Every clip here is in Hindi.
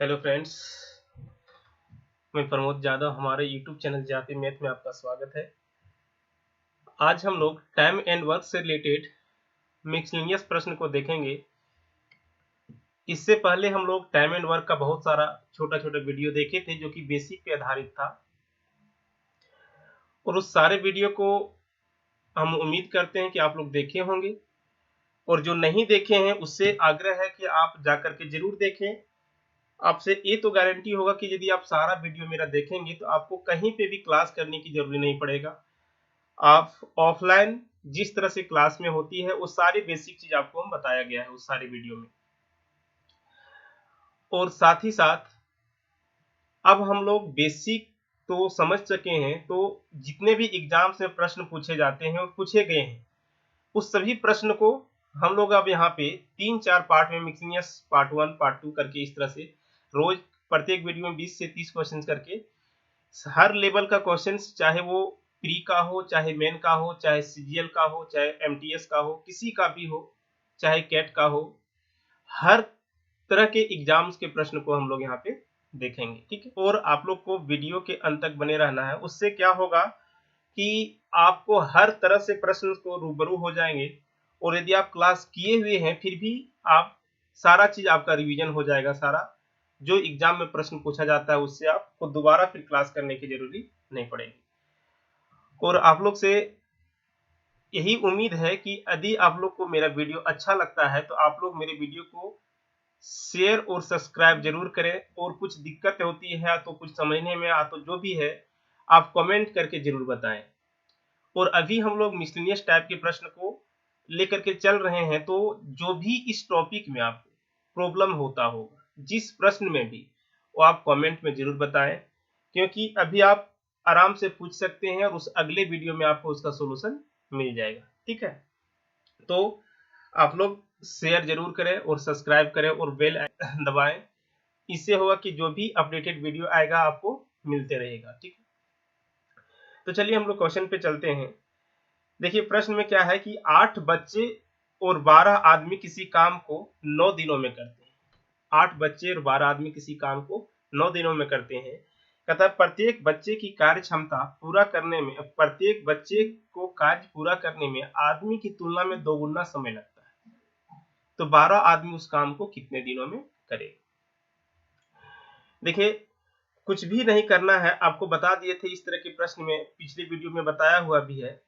हेलो फ्रेंड्स, मैं प्रमोद यादव। हमारे यूट्यूब चैनल जाति मैथ में आपका स्वागत है। आज हम लोग टाइम एंड वर्क से रिलेटेड मिसलेनियस प्रश्न को देखेंगे। इससे पहले हम लोग टाइम एंड वर्क का बहुत सारा छोटा छोटा वीडियो देखे थे जो कि बेसिक पे आधारित था, और उस सारे वीडियो को हम उम्मीद करते हैं कि आप लोग देखे होंगे, और जो नहीं देखे हैं उससे आग्रह है कि आप जाकर के जरूर देखें। आपसे ये तो गारंटी होगा कि यदि आप सारा वीडियो मेरा देखेंगे तो आपको कहीं पे भी क्लास करने की जरूरत नहीं पड़ेगा। आप ऑफलाइन जिस तरह से क्लास में होती है वो सारी बेसिक चीज आपको हम बताया गया है उस सारे वीडियो में। और साथ ही साथ अब हम लोग बेसिक तो समझ सके हैं, तो जितने भी एग्जाम्स में प्रश्न पूछे जाते हैं और पूछे गए हैं उस सभी प्रश्न को हम लोग अब यहाँ पे 3-4 पार्ट में मिक्सिनियस पार्ट 1 पार्ट 2 करके इस तरह से रोज प्रत्येक वीडियो में 20 से 30 क्वेश्चन करके हर लेवल का क्वेश्चन, चाहे वो प्री का हो, चाहे मेन का हो, चाहे सीजीएल का हो, चाहे एमटीएस का हो, किसी का भी हो, चाहे कैट का हो, हर तरह के एग्जाम्स के प्रश्न को हम लोग यहाँ पे देखेंगे। ठीक है, और आप लोग को वीडियो के अंत तक बने रहना है। उससे क्या होगा कि आपको हर तरह से प्रश्न को रूबरू हो जाएंगे, और यदि आप क्लास किए हुए हैं फिर भी आप सारा चीज आपका रिवीजन हो जाएगा। सारा जो एग्जाम में प्रश्न पूछा जाता है उससे आपको दोबारा फिर क्लास करने की जरूरी नहीं पड़ेगी। और आप लोग से यही उम्मीद है कि यदि आप लोग को मेरा वीडियो अच्छा लगता है तो आप लोग मेरे वीडियो को शेयर और सब्सक्राइब जरूर करें, और कुछ दिक्कत होती है तो कुछ समझने में तो जो भी है आप कमेंट करके जरूर बताएं। और अभी हम लोग मिसलेनियस टाइप के प्रश्न को लेकर के चल रहे हैं, तो जो भी इस टॉपिक में आपको प्रॉब्लम होता होगा जिस प्रश्न में भी, वो आप कमेंट में जरूर बताएं, क्योंकि अभी आप आराम से पूछ सकते हैं और उस अगले वीडियो में आपको उसका सोल्यूशन मिल जाएगा। ठीक है, तो आप लोग शेयर जरूर करें और सब्सक्राइब करें और बेल दबाएं। इससे होगा कि जो भी अपडेटेड वीडियो आएगा आपको मिलते रहेगा। ठीक है, तो चलिए हम लोग क्वेश्चन पे चलते हैं। देखिए प्रश्न में क्या है कि 8 बच्चे और 12 आदमी किसी काम को 9 दिनों में करते हैं। 8 बच्चे और 12 आदमी किसी काम को 9 दिनों में करते हैं। कहता है प्रत्येक बच्चे की कार्य क्षमता पूरा करने में, प्रत्येक बच्चे को कार्य पूरा करने में आदमी की तुलना में दोगुना समय लगता है, तो 12 आदमी उस काम को कितने दिनों में करेंगे। देखिए कुछ भी नहीं करना है, आपको बता दिए थे इस तरह के प्रश्न में, पिछले वीडियो में बताया हुआ भी है।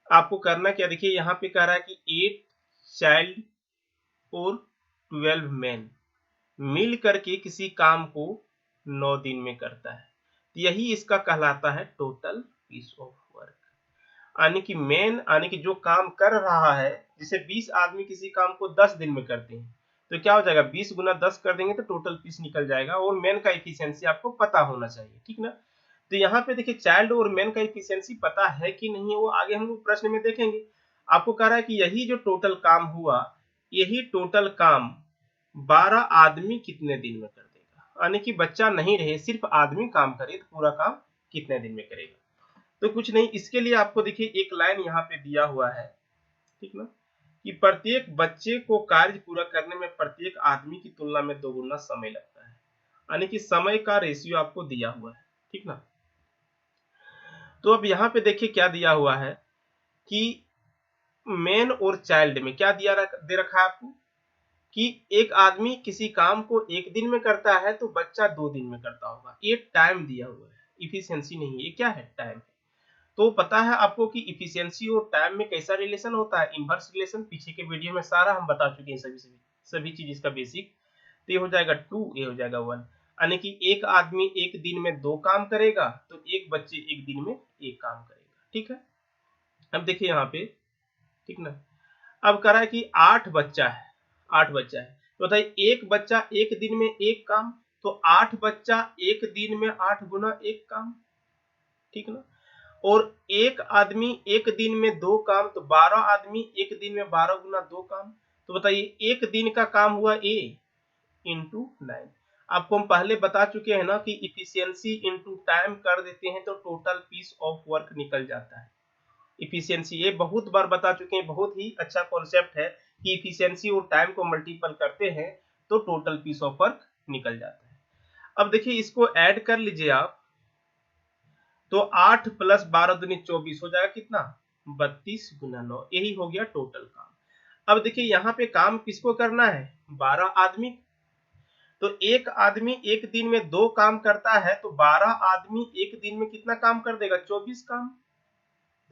आपको करना क्या, देखिए यहाँ पे कह रहा है कि 8 चाइल्ड और 12 मैन मिल करके किसी काम को 9 दिन में करता है, तो यही इसका कहलाता है टोटल पीस ऑफ वर्क। यानी कि मैन यानी कि जो काम कर रहा है, जैसे 20 आदमी किसी काम को 10 दिन में करते हैं, तो क्या हो जाएगा 20 गुना 10 कर देंगे तो टोटल पीस निकल जाएगा, और मैन का एफिशिएंसी आपको पता होना चाहिए। ठीक ना, तो यहाँ पे देखिए चाइल्ड और मैन का एफिशिएंसी पता है कि नहीं है वो आगे हम लोग प्रश्न में देखेंगे। आपको कह रहा है कि यही जो टोटल काम हुआ, यही टोटल काम 12 आदमी कितने दिन में कर देगा, यानी कि बच्चा नहीं रहे सिर्फ आदमी काम करे तो पूरा काम कितने दिन में करेगा। तो कुछ नहीं, इसके लिए आपको देखिए एक लाइन यहाँ पे दिया हुआ है। ठीक ना, कि प्रत्येक बच्चे को कार्य पूरा करने में प्रत्येक आदमी की तुलना में दोगुना समय लगता है, यानी कि समय का रेशियो आपको दिया हुआ है। ठीक ना, तो अब यहाँ पे देखिए क्या दिया हुआ है कि मैन और चाइल्ड में क्या दे रखा है आपको, कि एक आदमी किसी काम को 1 दिन में करता है तो बच्चा 2 दिन में करता होगा। ये टाइम दिया हुआ है, इफिशियंसी नहीं है, ये क्या है, टाइम है। तो पता है आपको कि इफिशियंसी और टाइम में कैसा रिलेशन होता है, इनवर्स रिलेशन। पीछे के वीडियो में सारा हम बता चुके हैं, सभी चीज इसका बेसिक। तो ये हो जाएगा 2, ये हो जाएगा 1, यानी कि एक आदमी 1 दिन में 2 काम करेगा तो एक बच्चे 1 दिन में 1 काम करेगा। ठीक है, अब देखिए यहाँ पे, ठीक ना, अब कह रहा है कि 8 बच्चा है, 8 बच्चा है, तो बताइए एक बच्चा 1 दिन में 1 काम, तो 8 बच्चा 1 दिन में 8 गुना 1 काम। ठीक ना, और एक आदमी 1 दिन में 2 काम, तो 12 आदमी 1 दिन में 12 गुना 2 काम। तो बताइए एक दिन का काम हुआ ए इंटू 9। आपको हम पहले बता चुके हैं ना कि इफिशियंसी इंटू टाइम कर देते हैं तो टोटल पीस ऑफ वर्क निकल जाता है। इफिशियंसी ये बहुत बार बता चुके हैं, बहुत ही अच्छा कॉन्सेप्ट है कि इफिशियंसी और टाइम को मल्टीपल करते हैं तो टोटल पीस ऑफ वर्क निकल जाता है। अब देखिए इसको ऐड कर लीजिए आप, तो 8 + 12 दूनी 24 हो जाएगा कितना 32 गुना 9, यही हो गया टोटल काम। अब देखिए यहाँ पे काम किसको करना है 12 आदमी। तो एक आदमी एक दिन में 2 काम करता है, तो 12 आदमी एक दिन में कितना काम कर देगा 24 काम।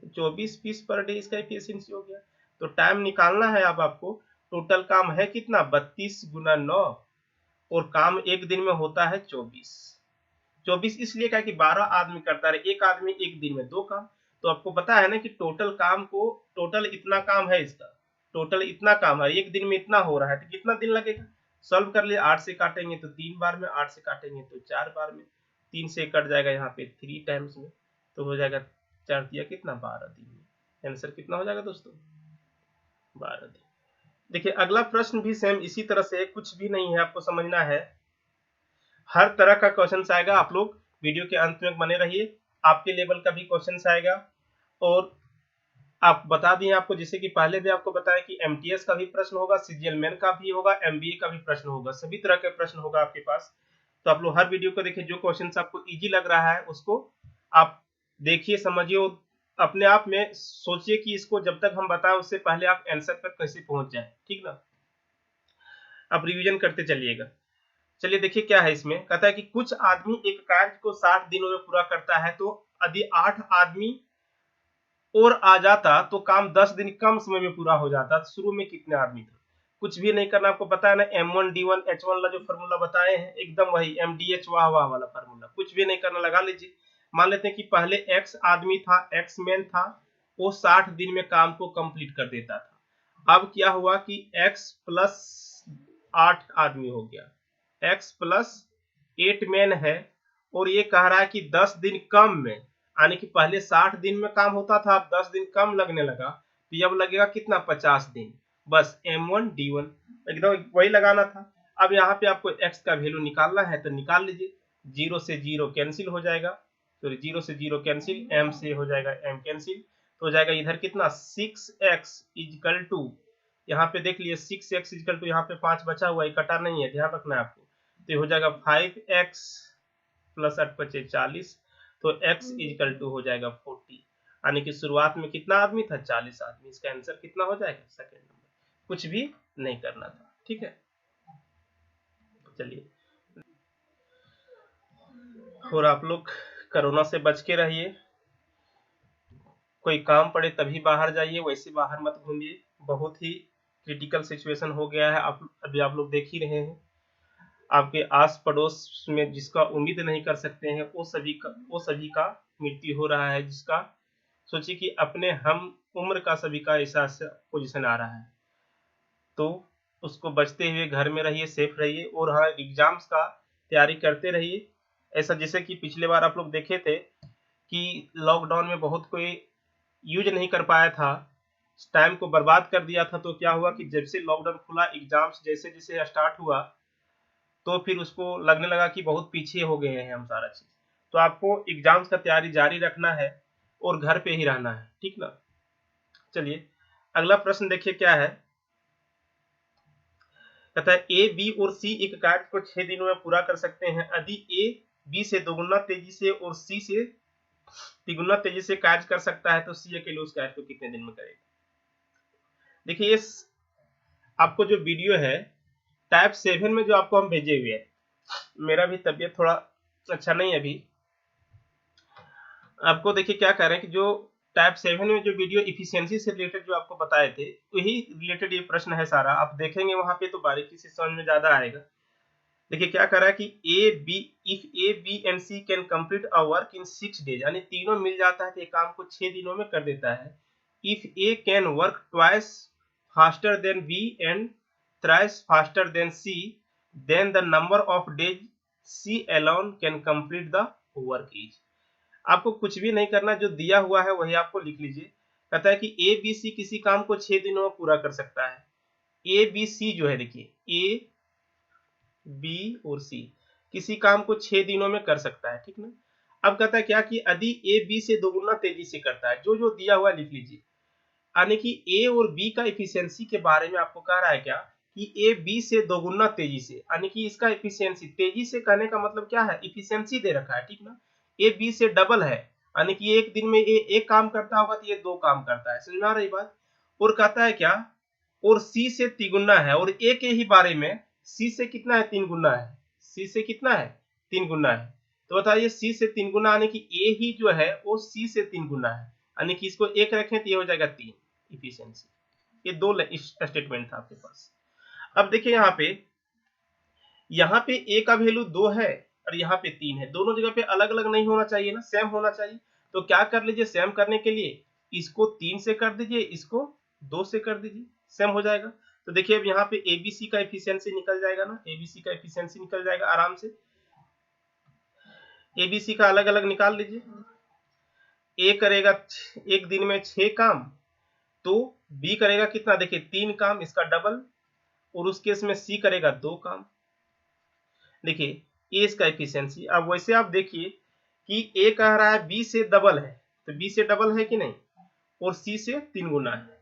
तो 24 पीस पर डे इसका एफिशिएंसी हो गया। तो टाइम निकालना है अब आपको, टोटल काम है कितना 32 गुना 9, और काम एक दिन में होता है 24 इसलिए क्या कि 12 आदमी करता है, एक आदमी एक दिन में 2 काम। तो आपको पता है ना कि टोटल काम को, टोटल इतना काम है इसका, टोटल इतना काम है, एक दिन में इतना हो रहा है, तो कितना दिन लगेगा। सॉल्व कर लिए, 8 से काटेंगे तो 3 बार में, 8 से काटेंगे तो 4 बार में, 3 से कट जाएगा यहाँ पे 3 टाइम्स में, तो हो जाएगा 4 दिया कितना 12 दिन में। आंसर कितना हो जाएगा दोस्तों 12 दिन। देखिए अगला प्रश्न भी सेम इसी तरह से, कुछ भी नहीं है, आपको समझना है, हर तरह का क्वेश्चन आएगा। आप लोग वीडियो के अंत में बने रहिए, आपके लेवल का भी क्वेश्चन आएगा। और आप बता दिए आपको, जैसे कि पहले भी आपको बताया कि एमटीएस का भी प्रश्न होगा, सीजीएल मेन का भी होगा, एमबीए का भी प्रश्न होगा, सभी तरह के प्रश्न होगा आपके पास। तो आप लोग हर वीडियो को देखिए, जो क्वेश्चन आपको इजी लग रहा है उसको आप देखिए, समझिए, और अपने आप में सोचिए कि इसको जब तक हम बताएं उससे पहले आप आंसर तक कैसे पहुंच जाए, ठीक ना। अब रिवीजन करते चलिएगा। चलिए देखिए क्या है इसमें, कहता है कि कुछ आदमी एक कार्य को 60 दिनों में पूरा करता है, तो यदि 8 आदमी और आ जाता तो काम 10 दिन कम समय में पूरा हो जाता। तो शुरू में कितने आदमी थे, कुछ भी नहीं करना, आपको पता है ना M1 D1 H1 वाला जो फॉर्मूला बताए हैं, एकदम वही MDH वाह वाह वाला फॉर्मूला, कुछ भी नहीं करना, लगा लीजिए। मान लेते हैं कि पहले X आदमी था, X मैन था, वो 60 दिन में काम को कंप्लीट कर देता था। अब क्या हुआ कि X + 8 आदमी हो गया, X + 8 मैन है, और ये कह रहा है कि 10 दिन कम में, यानी कि पहले 60 दिन में काम होता था, अब 10 दिन कम लगने लगा, तो अब लगेगा कितना 50 दिन। बस M1 D1 एकदम वही लगाना था। अब यहाँ पे आपको x का वैल्यू निकालना है, तो निकाल लीजिए, 0 से 0 कैंसिल हो जाएगा, सॉरी 0 से 0 कैंसिल, m से हो जाएगा m कैंसिल, तो हो जाएगा इधर कितना 6x इक्वल टू, यहाँ पे देख लिए 6x इक्वल टू, यहाँ पे 5 बचा हुआ है, कटा नहीं है, ध्यान रखना है आपको। तो हो जाएगा 5x + 8 × 5 = 40, तो x इक्वल टू हो जाएगा 40, यानी कि शुरुआत में कितना आदमी था 40 आदमी। इसका आंसर कितना हो जाएगा सेकंड नंबर, कुछ भी नहीं करना था, ठीक है। चलिए, और आप लोग कोरोना से बच के रहिए, कोई काम पड़े तभी बाहर जाइए, वैसे बाहर मत घूमिए, बहुत ही क्रिटिकल सिचुएशन हो गया है। अभी आप लोग देख ही रहे हैं, आपके आस पड़ोस में जिसका उम्मीद नहीं कर सकते हैं, वो सभी का मृत्यु हो रहा है, जिसका सोचिए कि अपने हम उम्र का सभी का ऐसा पोजीशन आ रहा है। तो उसको बचते हुए घर में रहिए, सेफ रहिए, और हाँ एग्जाम्स का तैयारी करते रहिए। ऐसा जैसे कि पिछले बार आप लोग देखे थे कि लॉकडाउन में बहुत कोई यूज नहीं कर पाया था, टाइम को बर्बाद कर दिया था। तो क्या हुआ कि जब से लॉकडाउन खुला, एग्जाम्स जैसे जैसे स्टार्ट हुआ, तो फिर उसको लगने लगा कि बहुत पीछे हो गए हैं हम सारा चीज। तो आपको एग्जाम्स का तैयारी जारी रखना है और घर पे ही रहना है, ठीक ना। चलिए अगला प्रश्न देखिए क्या है, कहता है ए बी और सी एक कार्य को 6 दिनों में पूरा कर सकते हैं, यदि ए बी से दोगुना तेजी से और सी से तिगुना तेजी से कार्य कर सकता है, तो सी अकेले उस कार्य को कितने दिन में करेगा। देखिए ये आपको जो वीडियो है टाइप 7 में जो आपको हम भेजे हुए हैं, मेरा भी तबीयत थोड़ा अच्छा नहीं है अभी। आपको देखिए क्या कह रहे हैं कि जो टाइप 7 में जो वीडियो इफिशियंसी से रिलेटेड जो आपको बताए थे, वही रिलेटेड ये प्रश्न है सारा, आप देखेंगे वहां पे तो बारीकी से समझ में ज्यादा आएगा। देखिए क्या कह रहा है कि if A B and C can complete a work in 6 days, यानी तीनों मिल जाता है तो ये काम को 6 दिनों में कर देता है। If A can work twice faster than B and thrice faster than C, then the number of days C alone can complete the work is. आपको कुछ भी नहीं करना, जो दिया हुआ है वही आपको लिख लीजिए। कहता है कि ए बी सी किसी काम को 6 दिनों में पूरा कर सकता है। ए बी सी जो है, देखिए ए बी और सी किसी काम को 6 दिनों में कर सकता है, ठीक ना। अब कहता है क्या कि यदि ए बी से दोगुना तेजी से करता है, जो जो दिया हुआ लिख लीजिए, यानी कि ए और बी का इफिशियंसी के बारे में आपको कह रहा है क्या कि ए बी से दोगुना तेजी से, यानी कि इसका एफिशिएंसी, तेजी से कहने का मतलब क्या है, एफिशिएंसी दे रखा है, ठीक ना। ए बी से डबल है, यानी कि एक दिन में ये एक काम करता होगा तो ये दो काम करता है, समझ में आ रही बात। और कहता है क्या, और सी से तिगुना है, और ए के ही बारे में सी से कितना है, 3 गुना है, सी से कितना है, 3 गुना है। तो बताइए सी से 3 गुना, यानी कि ए ही जो है वो सी से 3 गुना है, यानी कि इसको एक रखें तो ये हो जाएगा 3 इफिशियंसी। ये दो स्टेटमेंट था आपके पास। अब देखिए यहाँ पे ए का वैल्यू 2 है और यहाँ पे 3 है, दोनों जगह पे अलग अलग नहीं होना चाहिए ना, सेम होना चाहिए। तो क्या कर लीजिए, सेम करने के लिए इसको 3 से कर दीजिए, इसको 2 से कर दीजिए, सेम हो जाएगा। तो देखिए अब यहाँ पे एबीसी का एफिशिएंसी निकल जाएगा ना, एबीसी का एफिशिएंसी निकल जाएगा आराम से। एबीसी का अलग अलग निकाल लीजिए। ए करेगा एक दिन में 6 काम, तो बी करेगा कितना, देखिए 3 काम, इसका डबल, और उस केस में सी करेगा 2 काम। देखिए ए इसका एफिशिएंसी। अब वैसे आप देखिए कि ए कह रहा है बी से डबल है, तो बी से डबल है कि नहीं, और सी से 3 गुना है।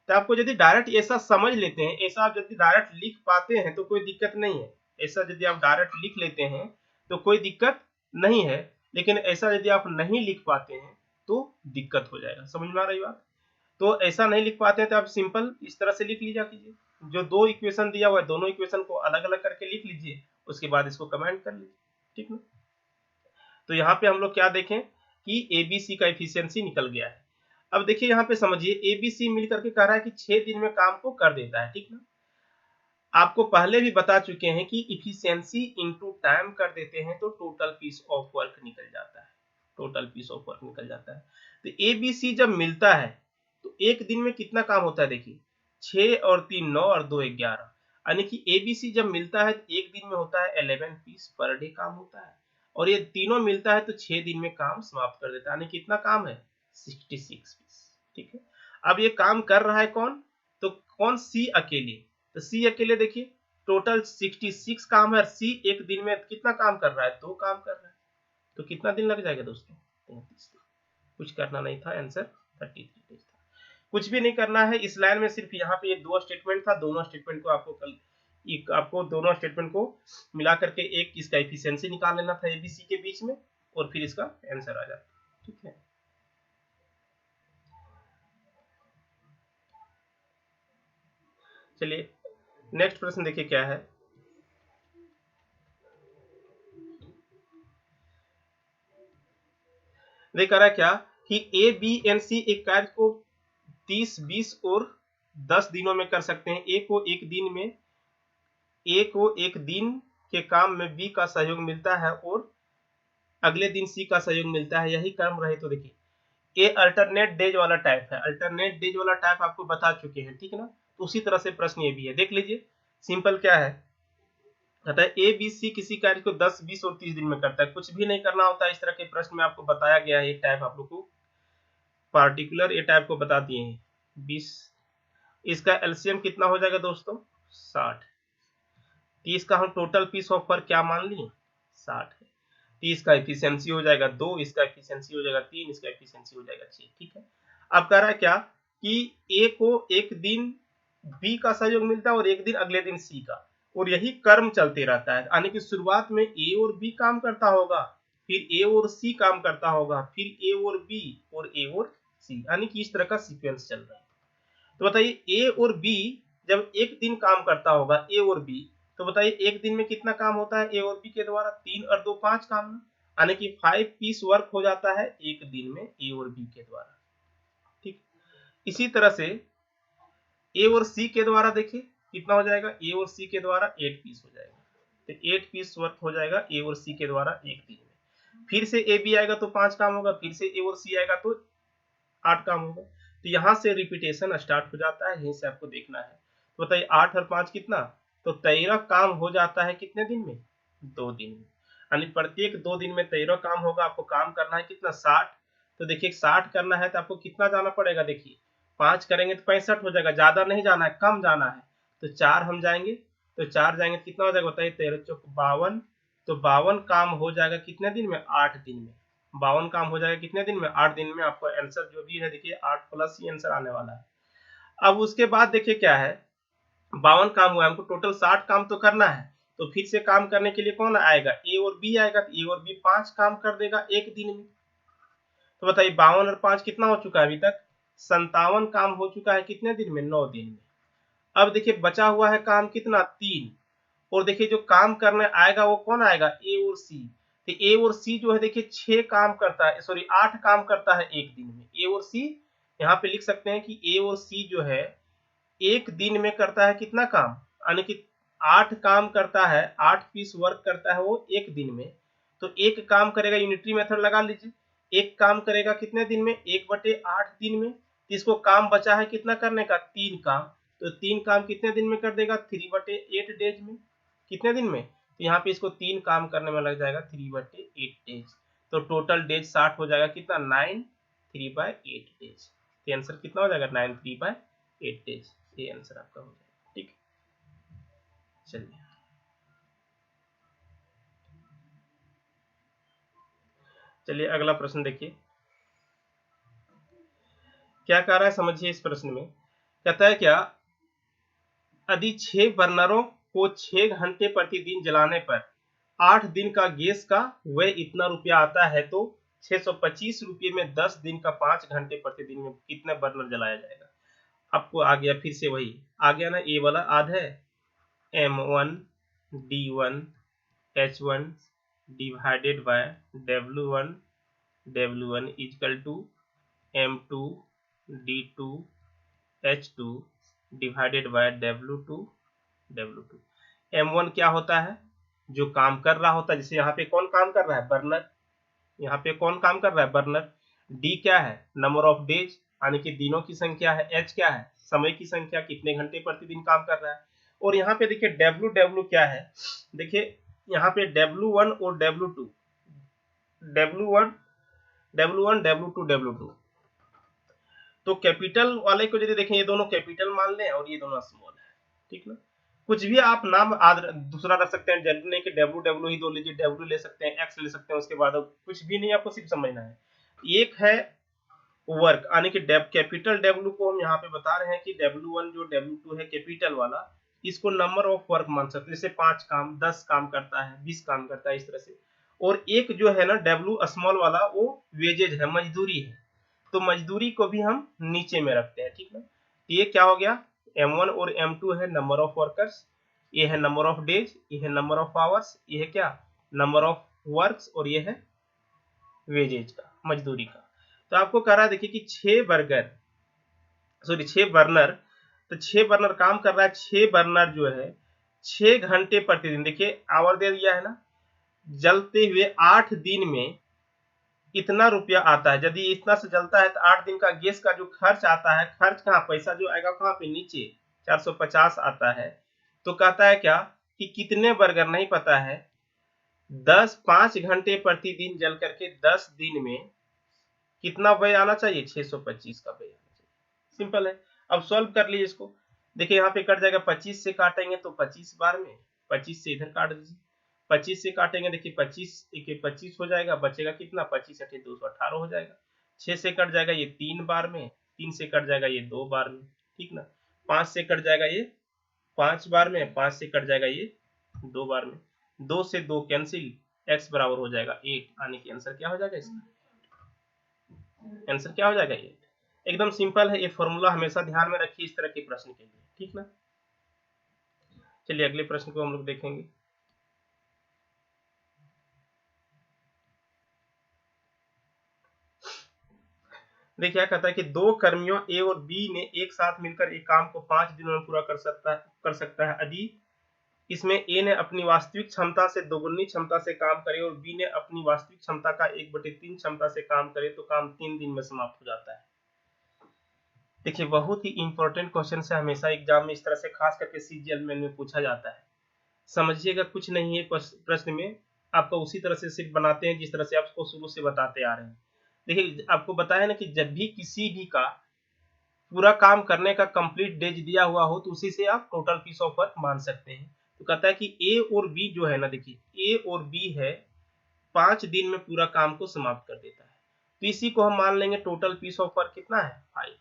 तो आपको यदि डायरेक्ट ऐसा समझ लेते हैं, ऐसा आप यदि डायरेक्ट लिख पाते हैं तो कोई दिक्कत नहीं है, ऐसा यदि आप डायरेक्ट लिख लेते हैं तो कोई दिक्कत नहीं है। लेकिन ऐसा यदि आप नहीं लिख पाते हैं तो दिक्कत हो जाएगा, समझ में आ रही बात। तो ऐसा नहीं लिख पाते हैं तो आप सिंपल इस तरह से लिख लीजिए कीजिए, जो दो इक्वेशन दिया हुआ है दोनों इक्वेशन को अलग अलग करके लिख लीजिए, उसके बाद इसको कमेंट कर लीजिए, ठीक ना। तो यहाँ पे हम लोग क्या देखें कि एबीसी का एफिशिएंसी निकल गया है। अब देखिए यहाँ पे समझिए, एबीसी मिलकर के कह रहा है कि 6 दिन में काम को कर देता है, ठीक ना। आपको पहले भी बता चुके हैं कि इफिशिएंसी इनटू टाइम कर देते हैं तो टोटल पीस ऑफ वर्क निकल जाता है, टोटल पीस ऑफ वर्क निकल जाता है। तो एबीसी जब मिलता है तो एक दिन में कितना काम होता है, देखिए 6 और 3 9 और 2 11, यानी कि एबीसी जब मिलता है एक दिन में होता है 11 पीस पर डे काम होता है, और ये तीनों मिलता है तो 6 दिन में काम समाप्त कर देता है, यानी कितना काम है 66 पीस, ठीक है। अब ये काम कर रहा है कौन, तो कौन, सी अकेले। तो सी अकेले देखिए टोटल 66 काम है, सी एक दिन में कितना काम कर रहा है, 2 काम कर रहा है, तो कितना दिन लग जाएगा दोस्तों, 33 दिन। कुछ करना नहीं था, आंसर 33 डेज था। कुछ भी नहीं करना है इस लाइन में, सिर्फ यहाँ पे ये दो स्टेटमेंट था, दोनों स्टेटमेंट को आपको दोनों स्टेटमेंट को मिला करके एक इसका एफिशिएंसी निकाल लेना था एबीसी के बीच में, और फिर इसका आंसर आ जाता, ठीक है। चलिए नेक्स्ट प्रश्न देखिए क्या है। देख रहा है क्या कि ए बी एन सी एक कार्य को 30 20 और 10 दिनों में कर सकते हैं। ए को एक दिन के काम में बी का सहयोग मिलता है और अगले दिन सी का सहयोग मिलता है, यही क्रम रहे तो देखिए ए अल्टरनेट डेज वाला टाइप है, अल्टरनेट डेज वाला टाइप आपको बता चुके हैं, ठीक है ना। तो उसी तरह से प्रश्न ये भी है, देख लीजिए सिंपल क्या है, कहता है ए बी सी किसी कार्य को 10 20 और 30 दिन में करता है, कुछ भी नहीं करना होता है। इस तरह के प्रश्न में आपको बताया गया है, ये टाइप आप लोग को पार्टिकुलर ये टाइप को बता दिए हैं 20। इसका एलसीएम कितना हो जाएगा दोस्तों 60, 30 का हम टोटल पीस ऑफ वर्क क्या मान लिए 60 है, 30 का एफिशिएंसी हो जाएगा 2, इसका एफिशिएंसी हो जाएगा 3, इसका एफिशिएंसी हो जाएगा 6, ठीक है। अब कह रहा है क्या कि ए को एक दिन बी का सहयोग मिलता है और एक दिन अगले दिन सी का, और यही कर्म चलते रहता है, यानी कि शुरुआत में ए और बी काम करता होगा, फिर ए और सी काम करता होगा, फिर ए और बी और ए और सी, यानी कि इस तरह का सीक्वेंस चल रहा है। तो बताइए ए और बी जब एक दिन काम करता होगा ए और बी, तो बताइए एक दिन में कितना काम होता है ए और बी के द्वारा, 3 और 2 5 काम, यानी कि 5 पीस वर्क हो जाता है एक दिन में ए और बी के द्वारा, ठीक। इसी तरह से ए और सी के द्वारा देखिए कितना हो जाएगा, ए और सी के द्वारा 8 पीस हो जाएगा, तो 8 पीस वर्क हो जाएगा ए और सी के द्वारा एक दिन में। फिर से ए बी आएगा तो 5 काम होगा, फिर से ए और सी आएगा तो 8 काम होगा। तो यहाँ से रिपीटेशन स्टार्ट हो जाता है, यहीं से आपको देखना है। तो बताइए 8 और 5 कितना, तो 13 काम हो जाता है कितने दिन में, 2 दिन में, यानी प्रत्येक 2 दिन में 13 काम होगा। आपको काम करना है कितना 60, तो देखिए 60 करना है तो आपको कितना जाना पड़ेगा, देखिए 5 करेंगे तो 65 हो जाएगा, ज्यादा नहीं जाना है कम जाना है, तो 4 हम जाएंगे, तो 4 जाएंगे तो कितना हो जाएगा बताइए 13 चौक 52, तो 52 काम हो जाएगा कितने दिन में 8 दिन में, 52 काम हो जाएगा कितने दिन में 8 दिन में। आपको आंसर जो भी है देखिए 8 प्लस ही आंसर आने वाला है। अब उसके बाद देखिए क्या है, 52 काम हुआ, हमको टोटल 60 काम तो करना है, तो फिर से काम करने के लिए कौन आएगा, ए और बी आएगा। तो ए और बी 5 काम कर देगा एक दिन में। तो बताइए 52 और 5 कितना हो चुका है अभी तक, 57 काम हो चुका है कितने दिन में, 9 दिन में। अब देखिए बचा हुआ है काम कितना, 3। और देखिए जो काम करने आएगा वो कौन आएगा, ए और सी। तो ए और सी जो है देखिए 6 काम करता है, सॉरी 8 काम करता है एक दिन में। ए और सी यहाँ पे लिख सकते हैं कि ए और सी जो है एक दिन में करता है कितना काम, यानी कि 8 काम करता है, 8 पीस वर्क करता है वो एक दिन में। तो एक काम करेगा, यूनिटरी मेथड लगा लीजिए, एक काम करेगा कितने दिन में, 1/8 दिन में। इसको काम बचा है कितना करने का, 3 काम। तो 3 काम कितने दिन में कर देगा, 3/8 डेज में। कितने दिन में, तो यहाँ पे इसको 3 काम करने में लग जाएगा 3/8 डेज। तो टोटल डेज 60 हो जाएगा कितना, 9 3/8 डेज। तो आंसर कितना हो जाएगा, 9 3/8 डेज। ये आंसर आपका हो जाएगा। ठीक, चलिए चलिए अगला प्रश्न देखिए क्या कह रहा है, समझिए इस प्रश्न में। कहता है क्या, यदि 6 बर्नरों को 6 घंटे प्रतिदिन जलाने पर 8 दिन का गैस का व्यय इतना रुपया आता है, तो 625 रुपये में 10 दिन का 5 घंटे प्रतिदिन में कितने बर्नर जलाया जाएगा। आपको आ गया, फिर से वही आ गया ना, ए वाला आध है, M1 D1 H1 divided by W1 equal to M2 D2 H2 divided by W2। M1 क्या होता है, जो काम कर रहा होता है, जैसे यहाँ पे कौन काम कर रहा है, बर्नर। यहाँ पे कौन काम कर रहा है, बर्नर। D क्या है, नंबर ऑफ डेज, यानी कि दिनों की संख्या है। H क्या है, समय की संख्या, कितने घंटे प्रतिदिन काम कर रहा है। और यहाँ पे देखिए W क्या है, देखिए यहाँ पे W1 और W2 W2 तो कैपिटल वाले को यदि देखें, ये दोनों कैपिटल मान लें और ये दोनों स्मॉल है, ठीक ना। कुछ भी आप नाम दूसरा रख सकते हैं, जरूरी नहीं कि W ही दो लीजिए, W ले सकते हैं, X ले सकते हैं, उसके बाद कुछ भी नहीं, आपको सिर्फ समझना है। एक है वर्क, यानी कि कैपिटल W को हम यहाँ पे बता रहे हैं कि W1 जो W2 है कैपिटल वाला, इसको नंबर ऑफ वर्क मान सकते हैं, जैसे 5 काम, 10 काम करता है, 20 काम करता है, इस तरह से। और एक जो है ना W स्मॉल वाला, वो वेजेज है, मजदूरी है। तो मजदूरी को भी हम नीचे में रखते हैं, ठीक ना। ये क्या हो गया, M1 और M2 है नंबर ऑफ वर्कर्स, ये है नंबर ऑफ डेज, ये है नंबर ऑफ आवर्स, ये है क्या, नंबर ऑफ वर्क्स, और ये है वेजेज का, मजदूरी का। तो आपको कह रहा है देखिए कि 6 बर्नर, तो 6 बर्नर काम कर रहा है, 6 बर्नर जो है 6 घंटे प्रतिदिन, देखिए आवर दे दिया है ना, जलते हुए 8 दिन में इतना रुपया आता है। यदि इतना से जलता है तो 8 दिन का गैस का जो खर्च आता है, खर्च कहाँ, पैसा जो आएगा कहाँ पे, नीचे 450 आता है। तो कहता है क्या कि कितने बर्गर नहीं पता है, 5 घंटे प्रतिदिन जल करके 10 दिन में कितना व्यय आना चाहिए, 625 का व्यय आना चाहिए। सिंपल है। अब सॉल्व कर लीजिए इसको, देखिए यहाँ पे कट जाएगा, 25 से काटेंगे तो 25 बार में, 25 से इधर काट दीजिए, 25 से काटेंगे, देखिए 25 हो जाएगा, बचेगा कितना, 25 8 218 हो जाएगा। 6 से कट जाएगा ये 3 बार में, 3 से कट जाएगा ये 2 बार में, ठीक ना। 5 से कट जाएगा ये 5 बार में, 5 से कट जाएगा ये 2 बार में, 2 से 2 कैंसिल, x बराबर हो जाएगा 8, यानी कि आंसर क्या हो जाएगा, इसका आंसर क्या हो जाएगा, 8। एकदम सिंपल है, ये फॉर्मूला हमेशा ध्यान में रखिए इस तरह के प्रश्न के लिए, ठीक ना। चलिए अगले प्रश्न को हम लोग देखेंगे। देखिए क्या कहता है कि 2 कर्मियों ए और बी ने एक साथ मिलकर एक काम को 5 दिनों में पूरा कर सकता है यदि इसमें ए ने अपनी वास्तविक क्षमता से दोगुनी क्षमता से काम करे और बी ने अपनी वास्तविक क्षमता का 1/3 क्षमता से काम करे, तो काम 3 दिन में समाप्त हो जाता है। देखिए बहुत ही इंपॉर्टेंट क्वेश्चन है, हमेशा एग्जाम में इस तरह से खास करके सीजीएल में पूछा जाता है। समझिएगा कुछ नहीं है प्रश्न में, आपको उसी तरह से सिर्फ बनाते हैं जिस तरह से आपको शुरू से बताते आ रहे हैं। देखिए आपको बताया ना कि जब भी किसी भी का पूरा काम करने का कंप्लीट डेज दिया हुआ हो, तो उसी से आप टोटल पीस ऑफ वर्क मान सकते हैं। तो कहता है कि ए और बी जो है ना, देखिए ए और बी है 5 दिन में पूरा काम को समाप्त कर देता है, तो इसी को हम मान लेंगे टोटल पीस ऑफ वर्क कितना है, 5।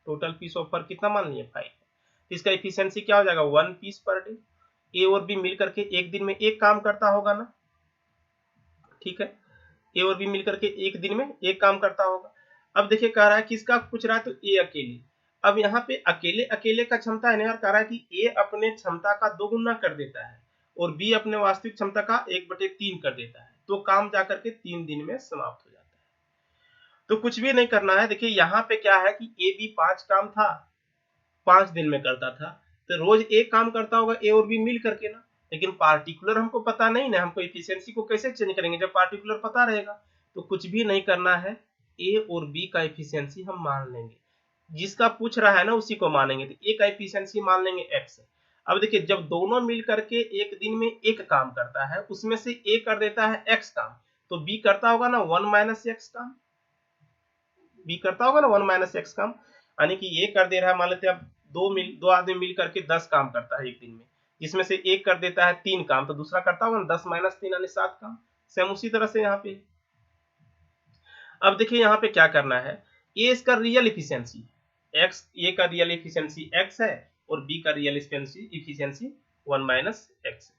टोटल पीस ऑफ वर्क कितना मान लिए, 5। तो इसका इफिशियंसी क्या हो जाएगा 1 पीस पर डे। ए और बी मिल करके एक दिन में एक काम करता होगा ना, ठीक है, ए और बी मिलकर के एक दिन में एक काम करता होगा। अब देखिए कह रहा है किसका पूछ रहा है, तो ए अकेले। अब यहाँ पे अकेले अकेले का क्षमता है ना यार, कह रहा है कि ए अपने क्षमता का 2 गुना कर देता है और बी अपने वास्तविक क्षमता का 1/3 कर देता है, तो काम जाकर के 3 दिन में समाप्त हो जाता है। तो कुछ भी नहीं करना है। देखिए यहाँ पे क्या है कि ए बी 5 काम था, 5 दिन में करता था, तो रोज एक काम करता होगा ए और बी मिल करके ना, लेकिन पार्टिकुलर हमको पता नहीं ना, हमको इफिशियंसी को कैसे चेंज करेंगे जब पार्टिकुलर पता रहेगा। तो कुछ भी नहीं करना है, ए और बी का इफिशियंसी हम मान लेंगे, जिसका पूछ रहा है ना उसी को मानेंगे। तो ए का इफिशियंसी मान लेंगे एक्स। अब देखिए जब दोनों मिल करके एक दिन में एक काम करता है, उसमें से ए कर देता है एक्स काम, तो बी करता होगा ना 1 माइनस एक्स काम, बी करता होगा ना 1 माइनस एक्स काम, यानी कि ये कर दे रहा है, मान लेते हैं अब दो आदमी मिल करके 10 काम करता है एक दिन में, जिसमें से एक कर देता है 3 काम, तो दूसरा करता होगा ना 10 माइनस 3 यानी 7 काम। सेम उसी तरह से यहाँ पे। अब देखिए यहाँ पे क्या करना है, ए इसका रियल इफिशियंसी एक्स, ए का रियल इफिशियंसी एक्स है और बी का रियल इफिशियंसी 1 माइनस एक्स।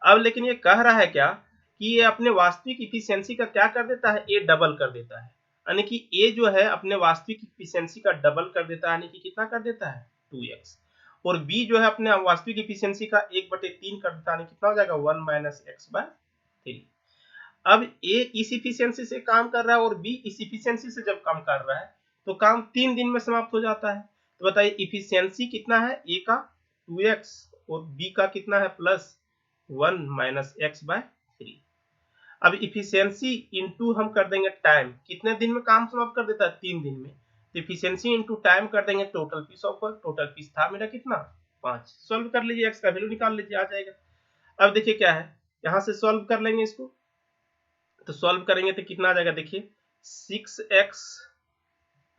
अब लेकिन ये कह रहा है क्या कि ये अपने वास्तविक इफिशियंसी का क्या कर देता है, ए डबल कर देता है, यानी कि ए जो है अपने वास्तविक इफिशियंसी का डबल कर देता है, यानी कि कितना कर देता है 2x, और बी जो है अपने वास्तविक इफिशियंसी का 1/3 कर देता है, यानी कितना हो जाएगा 1 माइनस x/3। अब ए इस इफिशियंसी से काम कर रहा है और बी इस इफिशियंसी से जब काम कर रहा है तो काम 3 दिन में समाप्त हो जाता है। तो बताइए इफिशियंसी कितना है, ए का 2x और बी का कितना है प्लस 1 माइनस x/3। अब इफिशियंसी इंटू हम कर देंगे टाइम, कितने दिन में काम समाप्त कर देता है 3 दिन में, तो इफिशियंसी इंटू टाइम कर देंगे total piece of work. Total piece था मेरा कितना 5। सॉल्व कर लीजिए, एक्स का वैल्यू निकाल लीजिए, आ जाएगा। अब देखिए क्या है, यहाँ से सॉल्व कर लेंगे इसको, तो सॉल्व करेंगे तो कितना आ जाएगा, देखिए 6x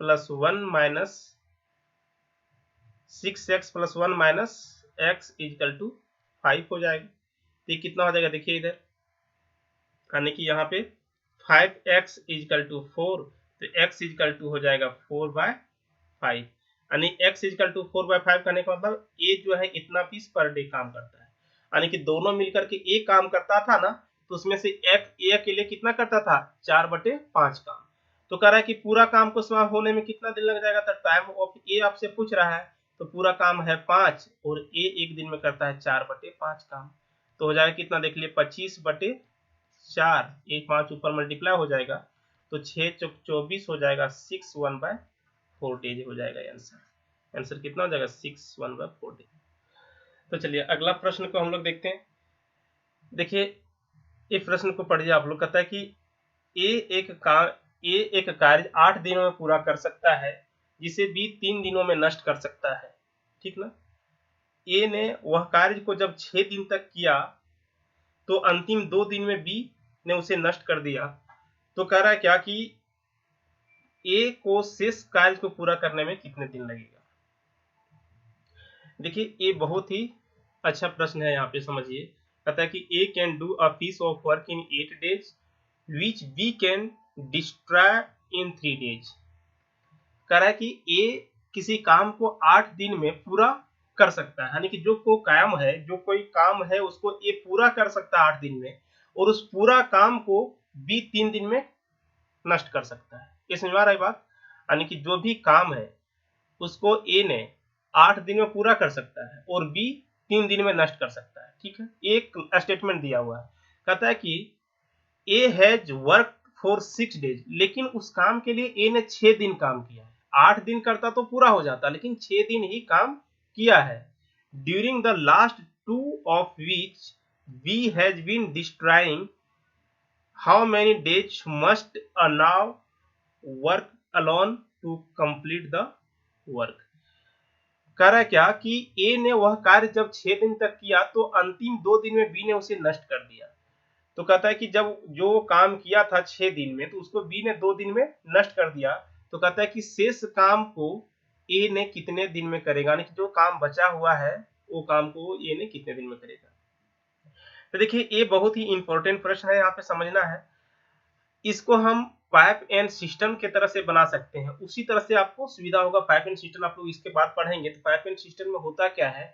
plus 1 minus 6x plus 1 minus x is equal to 5 हो जाएगा। तो ये कितना हो जाएगा, देखिए इधर, यानी कि यहाँ पे 5x इजकल टू 4, तो x इजकल टू हो जाएगा 4/5, यानी x इजकल टू 4/5 करने का मतलब a जो है इतना पीस पर डे काम करता है, यानी कि दोनों मिलकर के a काम करता था ना, तो उसमें से a अकेले कितना करता था 4/5 काम। तो कह रहा है कि पूरा काम को समाप्त होने में कितना दिन लग जाएगा, तो टाइम ऑफ ए आपसे पूछ रहा है, तो पूरा काम है 5 और ए एक दिन में करता है 4/5 काम, तो हो जाएगा कितना देख लिए 25/4, एक 5 ऊपर मल्टीप्लाई हो जाएगा, तो 6 चौक 24 हो जाएगा, 6 1/4 डेज हो जाएगा आंसर। आंसर कितना हो जाएगा 6 1/4 डेज। तो चलिए अगला प्रश्न को हम लोग देखते हैं। देखिए इस प्रश्न को पढ़िए आप लोग, कहता है कि ए एक कार्य 8 दिनों में पूरा कर सकता है जिसे बी 3 दिनों में नष्ट कर सकता है, ठीक ना। ए ने वह कार्य को जब 6 दिन तक किया तो अंतिम 2 दिन में बी ने उसे नष्ट कर दिया, तो कह रहा है क्या कि ए को शेष कार्य को पूरा करने में कितने दिन लगेगा। देखिए ये बहुत ही अच्छा प्रश्न है, यहाँ पे समझिए। कहता है कि A can do a piece of work in 8 days which B can destroy in 3 days। कह रहा है कि ए किसी काम को 8 दिन में पूरा कर सकता है, यानी कि जो कोई काम है उसको ए पूरा कर सकता है 8 दिन में, और उस पूरा काम को बी 3 दिन में नष्ट कर सकता है। ये समझ में आ रहा है बात, यानी कि जो भी काम है उसको ए ने 8 दिन में पूरा कर सकता है और बी 3 दिन में नष्ट कर सकता है, ठीक है। एक स्टेटमेंट दिया हुआ है, कहता है कि A has work for 6 days, लेकिन उस काम के लिए ए ने 6 दिन काम किया है। 8 दिन करता तो पूरा हो जाता, लेकिन 6 दिन ही काम किया है। During the last 2 of which B has been destroying, how many days must A now work alone to complete the work. कह रहा है क्या कि ए ने वह कार्य जब 6 दिन तक किया तो अंतिम 2 दिन में बी ने उसे नष्ट कर दिया। तो कहता है कि जब जो काम किया था 6 दिन में तो उसको बी ने 2 दिन में नष्ट कर दिया, तो कहता है कि शेष काम को ए ने कितने दिन में करेगा, यानी कि जो काम बचा हुआ है वो काम को ए ने कितने दिन में करेगा। तो देखिए ये बहुत ही इंपॉर्टेंट प्रश्न है, यहाँ पे समझना है। इसको हम पाइप एंड सिस्टम के तरह से बना सकते हैं, उसी तरह से आपको सुविधा होगा। पाइप एंड सिस्टम आप लोग इसके बाद पढ़ेंगे। तो पाइप एंड सिस्टम में होता क्या है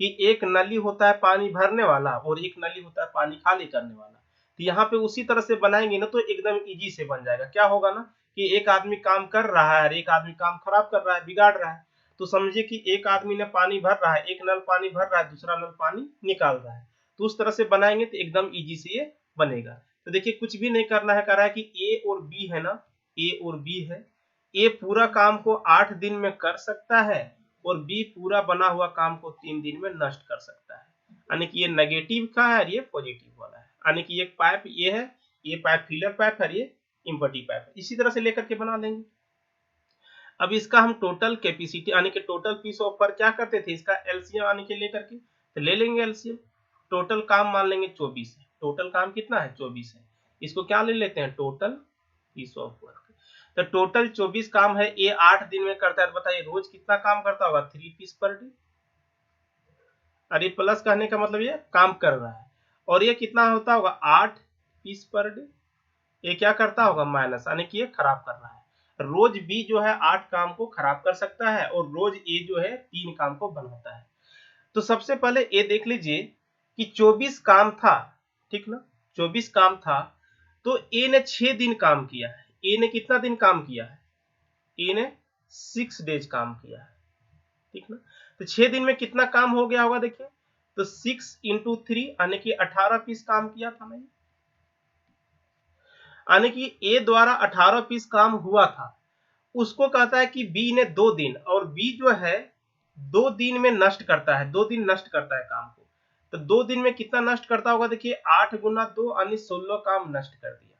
कि एक नली होता है पानी भरने वाला और एक नली होता है पानी खाली करने वाला। तो यहाँ पे उसी तरह से बनाएंगे ना तो एकदम इजी से बन जाएगा। क्या होगा ना कि एक आदमी काम कर रहा है, एक आदमी काम खराब कर रहा है, बिगाड़ रहा है। तो समझिए कि एक आदमी ने पानी भर रहा है, एक नल पानी भर रहा है, दूसरा नल पानी निकाल रहा है। तो उस तरह से बनाएंगे तो एकदम इजी से ये बनेगा। तो देखिए कुछ भी नहीं करना है, कह रहा है कि ए और बी है ना, ए और बी है। ए पूरा काम को 8 दिन में कर सकता है और बी पूरा बना हुआ काम को 3 दिन में नष्ट कर सकता है। यानी कि ये नेगेटिव का है और ये पॉजिटिव वाला है। यानी कि एक पाइप ये है, ये पाइप फिलर पाइप है, ये इम्पटी पाइप है। इसी तरह से लेकर के बना लेंगे। अब इसका हम टोटल कैपेसिटी यानी कि टोटल पीस ऑफ वर्क क्या करते थे, इसका एलसीएम आने के लेकर के तो ले लेंगे एलसीएम। टोटल काम मान लेंगे 24 है। टोटल काम कितना है 24 है। इसको क्या ले लेते हैं टोटल पीस ऑफ वर्क। तो टोटल 24 काम है, ये 8 दिन में करता है। तो बताइए रोज कितना काम करता होगा 3 पीस पर डे। अरे प्लस कहने का मतलब ये काम कर रहा है। और ये कितना होता होगा 8 पीस पर डे। ये क्या करता होगा माइनस, यानी कि ये खराब कर रहा है। रोज बी जो है 8 काम को खराब कर सकता है और रोज ए जो है 3 काम को बनाता है। तो सबसे पहले ये देख लीजिए कि 24 काम था, ठीक ना, 24 काम था। तो ए ने 6 दिन काम किया है। ए ने कितना दिन काम किया है, ए ने 6 डेज काम किया है, ठीक ना। तो 6 दिन में कितना काम हो गया होगा देखिए, तो 6 इंटू 3 यानी कि 18 पीस काम किया था मैंने। यानी कि ए द्वारा 18 पीस काम हुआ था। उसको कहता है कि बी ने 2 दिन, और बी जो है 2 दिन में नष्ट करता है, 2 दिन नष्ट करता है काम को। तो 2 दिन में कितना नष्ट करता होगा देखिए, 8 गुना 2 यानी 16 काम नष्ट कर दिया,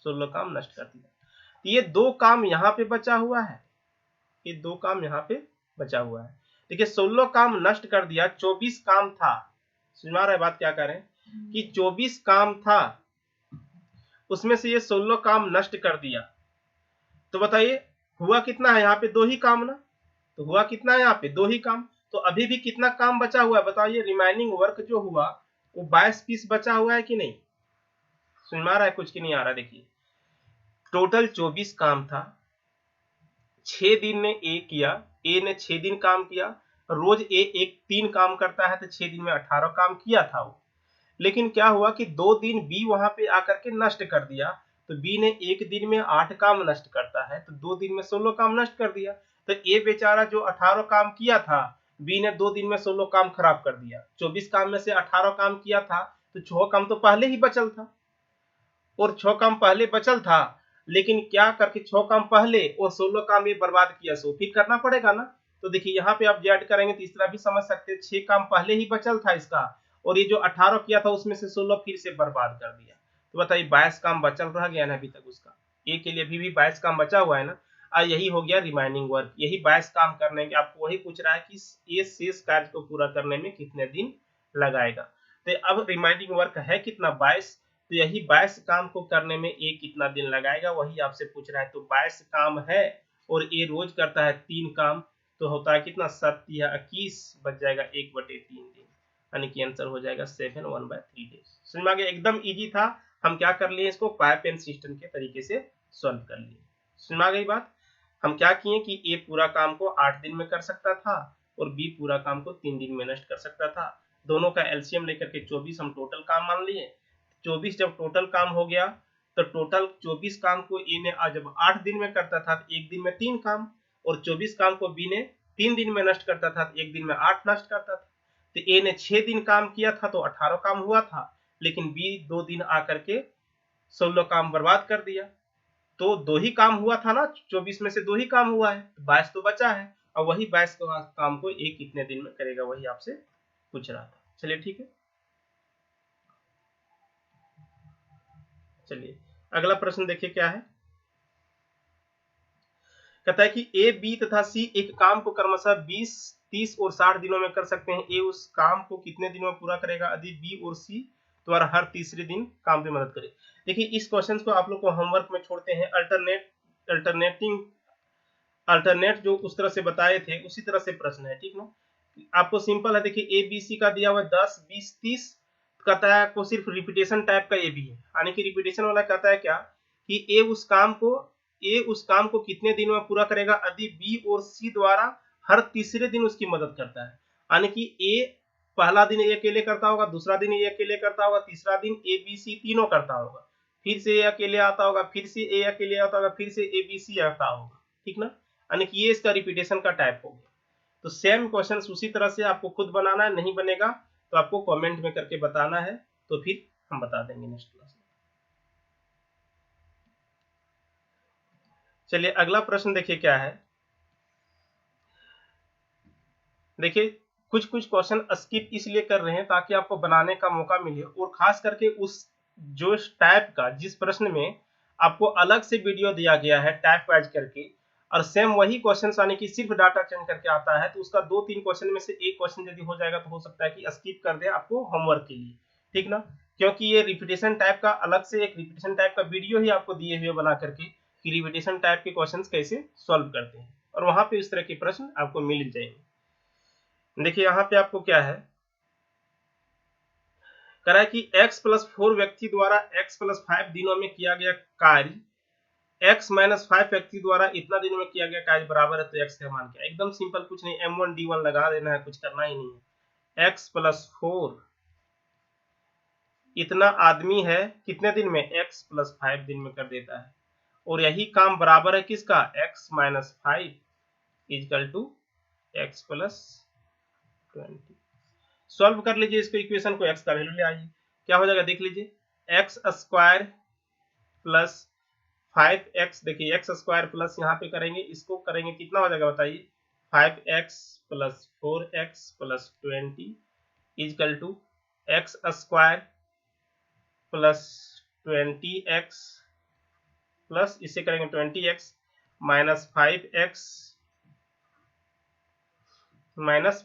16 काम नष्ट कर दिया। तो ये 2 काम यहाँ पे बचा हुआ है, ये 2 काम यहाँ पे बचा हुआ है। देखिए 16 काम नष्ट कर दिया, 24 काम था। समझ में आ रहा है बात क्या कर रहे हैं कि 24 काम था, उसमें से ये 16 काम नष्ट कर दिया। तो बताइए हुआ कितना है यहाँ पे, 2 ही काम ना। तो हुआ कितना है यहाँ पे 2 ही काम। तो अभी भी कितना काम बचा हुआ है बताइए, रिमाइनिंग वर्क जो हुआ वो 22 पीस बचा हुआ है कि नहीं। समझ में आ रहा है कुछ की नहीं आ रहा। देखिए टोटल 24 काम था, 6 दिन में ए किया, ए ने 6 दिन काम किया। रोज ए 3 काम करता है तो 6 दिन में 18 काम किया था वो। लेकिन क्या हुआ कि 2 दिन बी वहां पे आकर के नष्ट कर दिया। तो बी ने 1 दिन में 8 काम नष्ट करता है, तो 2 दिन में 16 काम नष्ट कर दिया। तो ए बेचारा जो 18 काम किया था, बी ने 2 दिन में 16 काम खराब कर दिया। 24 काम में से 18 काम किया था तो 6 काम तो पहले ही बचल था, और 6 काम पहले बचल था। लेकिन क्या करके 6 काम पहले और 16 काम ये बर्बाद किया, सो फिर करना पड़ेगा ना। तो देखिए यहाँ पे आप ऐड करेंगे तो इस तरह भी समझ सकते हैं, 6 काम पहले ही बचल था इसका, और ये जो 18 किया था उसमें से 16 फिर से बर्बाद कर दिया। तो बताइए 22 काम बचल रह गया ना अभी तक उसका, ए के लिए भी 22 काम बचा हुआ है ना। यही हो गया रिमाइनिंग वर्क। यही 22 काम करने के आपको वही पूछ रहा है कि ये शेष कार्य को पूरा करने में कितने दिन लगाएगा। तो अब रिमाइनिंग वर्क है कितना 22। तो यही 22 काम को करने में ए कितना दिन लगाएगा वही आपसे पूछ रहा है। तो 22 काम है और ए रोज करता है 3 काम, तो होता है कितना 7 या 21 बच जाएगा 1/3 दिन, यानी कि आंसर हो जाएगा 7 1/3 डेज। समझ में आ गया, एकदम इजी था। हम क्या कर लिए इसको पाइप एंड सिस्टम के तरीके से सॉल्व कर लिए। समझ में आ गई बात। हम क्या किए कि ए पूरा काम को 8 दिन में कर सकता था और बी पूरा काम को 3 दिन में नष्ट कर सकता था। दोनों का एलसीएम लेकर के 24 हम टोटल काम मान लिए। 24 जब टोटल काम हो गया तो टोटल 24 काम को ए ने जब 8 दिन में करता था तो 1 दिन में 3 काम, और 24 काम को बी ने 3 दिन में नष्ट करता था तो 1 दिन में 8 नष्ट करता था। तो ए ने 6 दिन काम किया था तो 18 काम हुआ था, लेकिन बी 2 दिन आकर के 16 काम बर्बाद कर दिया। तो 2 ही काम हुआ था ना, 24 में से 2 ही काम हुआ है, 22 तो बचा है। और वही 22 काम को ए कितने दिन में करेगा वही आपसे पूछ रहा था। चलिए ठीक है, चलिए अगला प्रश्न देखिए क्या है। कहता है कि ए बी तथा सी एक काम को क्रमशः 20 30 और 60 दिनों में कर सकते हैं। ए उस काम को कितने दिनों में पूरा करेगा यदि बी और सी द्वारा हर तीसरे दिन काम में मदद करे। देखिए इस क्वेश्चन को आप लोग को होमवर्क में छोड़ते हैं। अल्टरनेट जो उस तरह से बताए थे उसी तरह से प्रश्न है, ठीक ना। आपको सिंपल है, देखिए ए बी सी का दिया हुआ 10 20 30 कहता है, आपको सिर्फ रिपीटेशन टाइप का ये भी है, यानी कि रिपीटेशन वाला कहता है क्या कि ए उस काम को कितने दिन में पूरा करेगा यदि बी और सी द्वारा हर तीसरे दिन उसकी मदद करता है। यानी कि ए पहला दिन ए अकेले करता होगा, दूसरा दिन ए अकेले करता होगा, तीसरा दिन ए बी सी तीनों करता होगा, फिर से ए अकेले आता होगा, फिर से ए अकेले आता होगा, फिर से ए बी सी आता होगा, ठीक ना। यानी कि ये इसका रिपीटेशन का टाइप हो गया। तो सेम क्वेश्चन उसी तरह से आपको खुद बनाना है, नहीं बनेगा तो आपको कमेंट में करके बताना है, तो फिर हम बता देंगे नेक्स्ट क्लास में। चलिए अगला प्रश्न देखिए क्या है। देखिए कुछ क्वेश्चन स्किप इसलिए कर रहे हैं ताकि आपको बनाने का मौका मिले, और खास करके उस जो टाइप का जिस प्रश्न में आपको अलग से वीडियो दिया गया है टाइप वाइज करके, और सेम वही क्वेश्चन आने की सिर्फ डाटा चेंज करके आता है, तो उसका 2-3 क्वेश्चन में से एक क्वेश्चन यदि हो जाएगा तो हो सकता है कि स्किप कर दे आपको होमवर्क के लिए, ठीक ना। क्योंकि ये रिपीटेशन टाइप का अलग से एक रिपीटेशन टाइप का वीडियो ही आपको दिए हुए बना करके कि रिपीटेशन टाइप के क्वेश्चन कैसे सॉल्व करते हैं, और वहां पे इस तरह के प्रश्न आपको मिल जाएंगे। देखिए यहाँ पे आपको क्या है कह रहा है कि x+4 व्यक्ति द्वारा x+5 दिनों में किया गया कार्य x-5 व्यक्ति द्वारा इतना दिनों में किया गया कार्य बराबर है, तो x का मान क्या है। एकदम सिंपल, कुछ नहीं, m1 d1 लगा देना है, कुछ करना ही नहीं है। x+4 इतना आदमी है कितने दिन में, x+5 दिन में कर देता है, और यही काम बराबर है किसका, x-5 equal to x+20। Solve कर लीजिए इसको, इक्वेशन को, x का वैल्यू ले आइए, क्या हो जाएगा देख लीजिए, x² प्लस 5x, देखिए x² प्लस यहाँ पे करेंगे, इसको करेंगे कितना हो जाएगा बताइए, 5x plus 4x plus 20 equal to x² plus 20x plus इससे करेंगे 20x minus 5x plus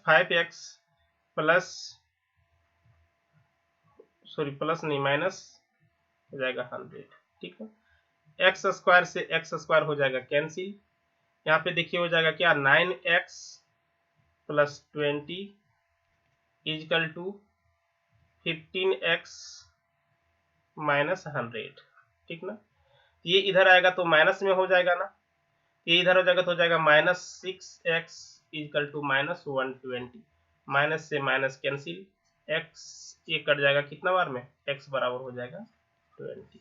plus नहीं माइनस हो जाएगा 100, ठीक है। x² से x² हो जाएगा कैंसिल, यहाँ पे देखिए हो जाएगा क्या, 9x plus 20 equal to 15x minus 100, ठीक ना। ये इधर आएगा तो माइनस में हो जाएगा ना, ये इधर हो जाएगा तो हो जाएगा -6x इक्वल टू -120, माइनस से माइनस कैंसिल, x ये कट जाएगा कितना बार में, x बराबर हो जाएगा 20,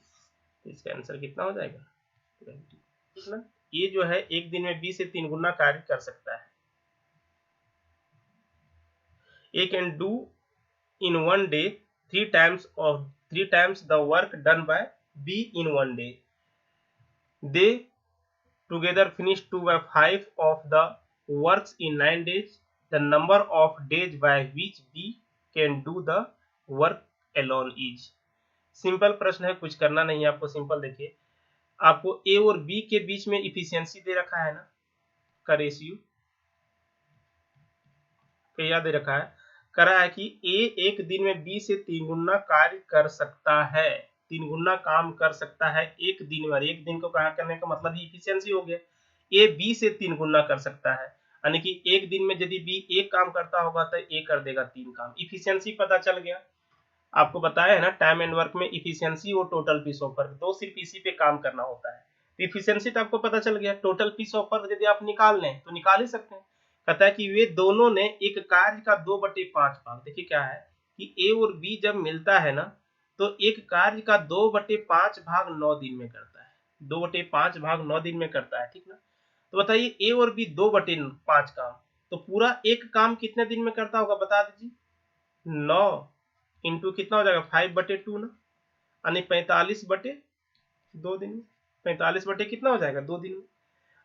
इसका आंसर कितना हो जाएगा 20, ठीक ना। ये जो है एक दिन में 20 से 3 गुना कार्य कर सकता है। A can do in one day 3 times the work done by B in one day. They together finish 2/5 of the works in 9 days. The number of days by which B can do the work alone is. Simple प्रश्न है, कुछ करना नहीं है आपको, सिंपल देखिए, आपको A और B के बीच में इफिशियंसी दे रखा है ना, का रेशियो क्या दे रखा है, करा है कि A एक दिन में B से 3 गुना कार्य कर सकता है, 3 गुना काम कर सकता है एक दिन में। एक दिन को कहा करने का मतलब ही इफिशियंसी हो गया, A B से 3 गुना कर सकता है, यानी कि एक दिन में यदि B एक काम करता होगा तो A कर देगा 3 काम। इफिशियंसी पता चल गया, आपको बताया है ना टाइम एंड वर्क में इफिशियंसी और टोटल पीस ऑफ वर्क, दो सिर्फ इसी पे काम करना होता है। इफिशियंसी तो आपको पता चल गया, टोटल पीस ऑफ वर्क यदि आप निकाल लें तो निकाल ही सकते हैं। कहता है कि वे दोनों ने एक कार्य का 2/5 भाग, देखिए क्या है कि ए और बी जब मिलता है ना तो एक कार्य का 2/5 भाग 9 दिन में करता है, 2/5 भाग 9 दिन में करता है, ठीक ना। तो बताइए ए और बी 2/5 काम, तो पूरा एक काम कितने दिन में करता होगा बता दीजिए, 9 इंटू कितना हो जाएगा 5/2 ना, यानी 45/2 दिन में, 45 बटे कितना हो जाएगा 2 दिन में,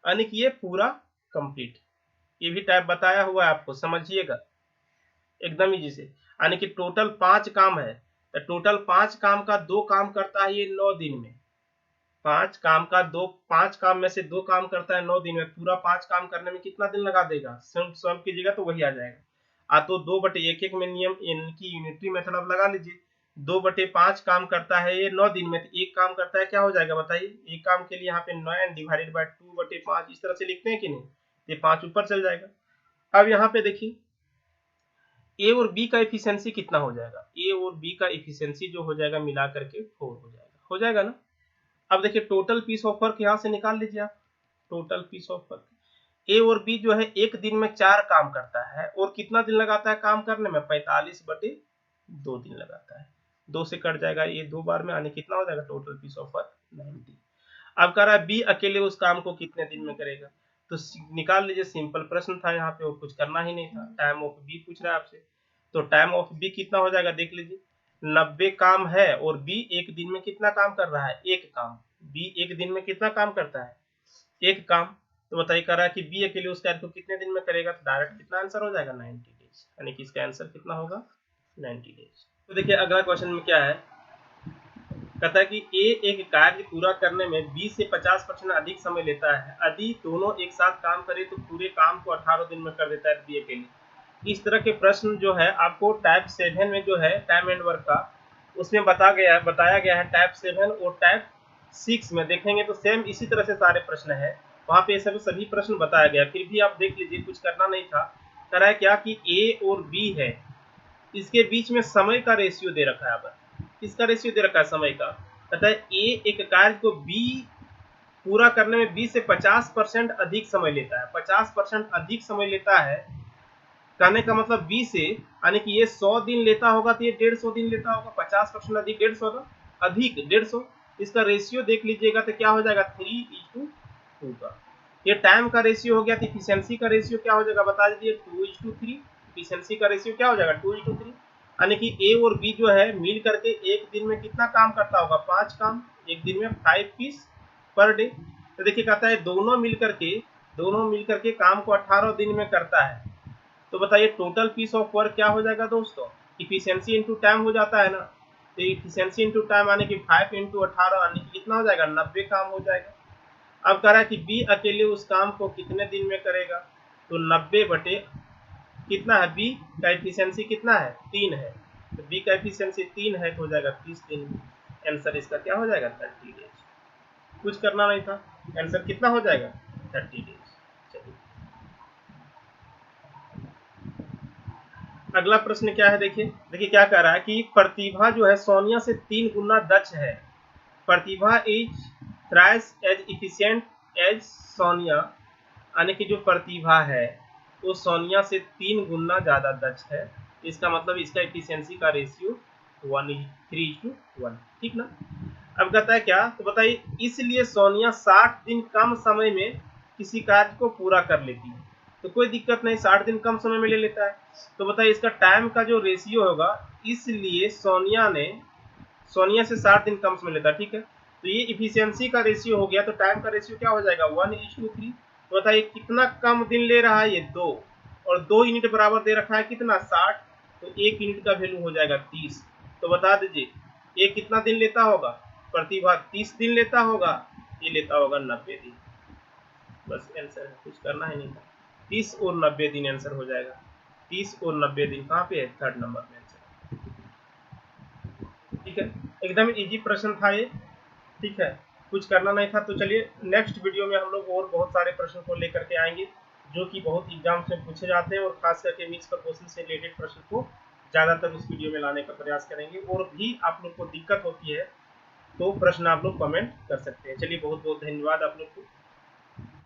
यानी कि ये पूरा कंप्लीट। ये भी टाइप बताया हुआ है आपको, समझिएगा एकदम इजी से। यानी कि टोटल 5 काम है, तो टोटल 5 काम का 2 काम करता है ये 9 दिन में, 5 काम में से 2 काम करता है 9 दिन में, पूरा 5 काम करने में कितना दिन लगा देगा, सम कीजिएगा तो वही आ जाएगा। तो 2/1 में नियम इनकी यूनिटरी मेथड अब लगा लीजिए, 2/5 काम करता है ये 9 दिन में, तो एक काम करता है क्या हो जाएगा बताइए, एक काम के लिए यहाँ पे 9 डिवाइडेड बाय 2/5 इस तरह से लिखते हैं कि नहीं, ये 5 ऊपर चल जाएगा। अब यहाँ पे देखिए ए और बी का इफिशियंसी कितना हो जाएगा, ए और बी का इफिशियंसी जो हो जाएगा मिला करके 4 हो जाएगा ना। अब देखिए टोटल पीस ऑफ वर्क यहाँ से निकाल लीजिए आप, टोटल पीस ऑफ वर्क ए और बी जो है एक दिन में 4 काम करता है और कितना दिन लगाता है काम करने में, 45/2 दिन लगाता है। 2 से कट जाएगा ये 2 बार में, आने कितना हो जाएगा टोटल पीस ऑफ वर्क 90। अब कह रहा है बी अकेले उस काम को कितने दिन में करेगा, तो निकाल लीजिए, सिंपल प्रश्न था यहाँ पे और कुछ करना ही नहीं था। टाइम ऑफ बी पूछ रहा है आपसे, तो टाइम ऑफ बी कितना हो जाएगा देख लीजिए, 90 काम है और बी एक दिन में कितना काम कर रहा है, एक काम। बी एक दिन में कितना काम करता है, एक काम। तो बताइए कह रहा है कि बी अकेले उस कार्य को कितने दिन में करेगा, तो डायरेक्ट कितना आंसर हो जाएगा 90 डेज, यानी कि इसका आंसर कितना होगा 90 डेज। तो देखिए अगला क्वेश्चन में क्या है, कहता है कि ए एक कार्य पूरा करने में 20 से 50% अधिक समय लेता है, यदि दोनों एक साथ काम करे तो पूरे काम को 18 दिन में कर देता है बी अकेले। इस तरह के प्रश्न जो है आपको टाइप 7 में जो है टाइम एंड वर्क का, उसमें बताया गया है टाइप 7 और टाइप 6 में देखेंगे तो सेम इसी तरह से सारे प्रश्न है, वहां पे सभी प्रश्न बताया गया। फिर भी आप देख लीजिए, कुछ करना नहीं था। कह रहा है क्या कि ए और बी है, इसके बीच में समय का रेशियो दे रखा है। अब किसका रेशियो दे रखा है, समय का। कहता है ए एक कार्य को बी पूरा करने में 20 से 50% अधिक समय लेता है, 50% अधिक समय लेता है। कहने का मतलब 20 से, यानी कि ये 100 दिन लेता होगा तो ये 150 दिन लेता होगा, 50% अधिक 150 ना, अधिक 150। इसका रेशियो देख लीजिएगा तो क्या हो जाएगा 3:2 का। ये टाइम का रेशियो हो गया, तो इफिशियंसी का रेशियो क्या हो जाएगा बता दीजिए, 2:3। इफिशियंसी का रेशियो क्या हो जाएगा 2:3, यानी कि ए और बी जो है मिल करके एक दिन में कितना काम करता होगा, 5 काम, एक दिन में 5 पीस पर डे। तो देखिए कहता है दोनों मिल करके काम को 18 दिन में करता है। तो बताइए टोटल पीस ऑफ वर्क क्या हो जाएगा दोस्तों, इफिशियंसी इंटू टाइम हो जाता है ना, तो इफिशियंसी इंटू टाइम यानी कि 5 इंटू 18 यानी कि कितना हो जाएगा 90 काम हो जाएगा। अब कह रहा है कि बी अकेले उस काम को कितने दिन में करेगा, तो 90 बटे कितना है, बी का एफिशिएंसी कितना है 3 है, तो बी का एफिशिएंसी 3 है तो हो जाएगा 30 दिन। आंसर इसका क्या हो जाएगा 30 डेज। कुछ करना नहीं था, आंसर कितना हो जाएगा 30 डेज। चलिए अगला प्रश्न क्या है, देखिए क्या कह रहा है कि प्रतिभा जो है सोनिया से 3 गुना दक्ष है। Pratibha is thrice as efficient as Sonia, यानी कि जो प्रतिभा है वो सोनिया से 3 गुना ज्यादा दक्ष है। इसका मतलब इसका एफिशिएंसी का रेशियो 3:1, ठीक ना। अब कहता है क्या, तो बताइए इसलिए सोनिया 60 दिन कम समय में किसी कार्य को पूरा कर लेती है। तो कोई दिक्कत नहीं, 60 दिन कम समय में ले लेता है। तो बताइए इसका टाइम का जो रेशियो होगा, इसलिए सोनिया से 60 दिन कम समय लेता है, ठीक है। तो ये इफिशियंसी का रेशियो हो गया, तो टाइम का रेशियो क्या हो जाएगा 1:3। तो बताइए कितना कम दिन ले रहा है, ये 2, और 2 यूनिट बराबर दे रखा है कितना 60, तो 1 यूनिट का वैल्यू हो जाएगा 30। तो बता दीजिए ये कितना दिन लेता होगा, प्रतिभा 30 दिन लेता होगा, ये लेता होगा 90 दिन। बस आंसर है, कुछ करना ही नहीं था, 30 और 90 दिन आंसर हो जाएगा। 30 और 90 दिन कहाँ पे है, 3rd नंबर में आंसर, ठीक है। एकदम इजी प्रश्न था ये, ठीक है, कुछ करना नहीं था। तो चलिए नेक्स्ट वीडियो में हम लोग और बहुत सारे प्रश्न को लेकर के आएंगे जो कि बहुत एग्जाम से पूछे जाते हैं, और खास करके मिक्स प्रपोजल से रिलेटेड प्रश्न को ज़्यादातर इस वीडियो में लाने का प्रयास करेंगे। और भी आप लोग को दिक्कत होती है तो प्रश्न आप लोग कमेंट कर सकते हैं। चलिए बहुत बहुत धन्यवाद आप लोग को।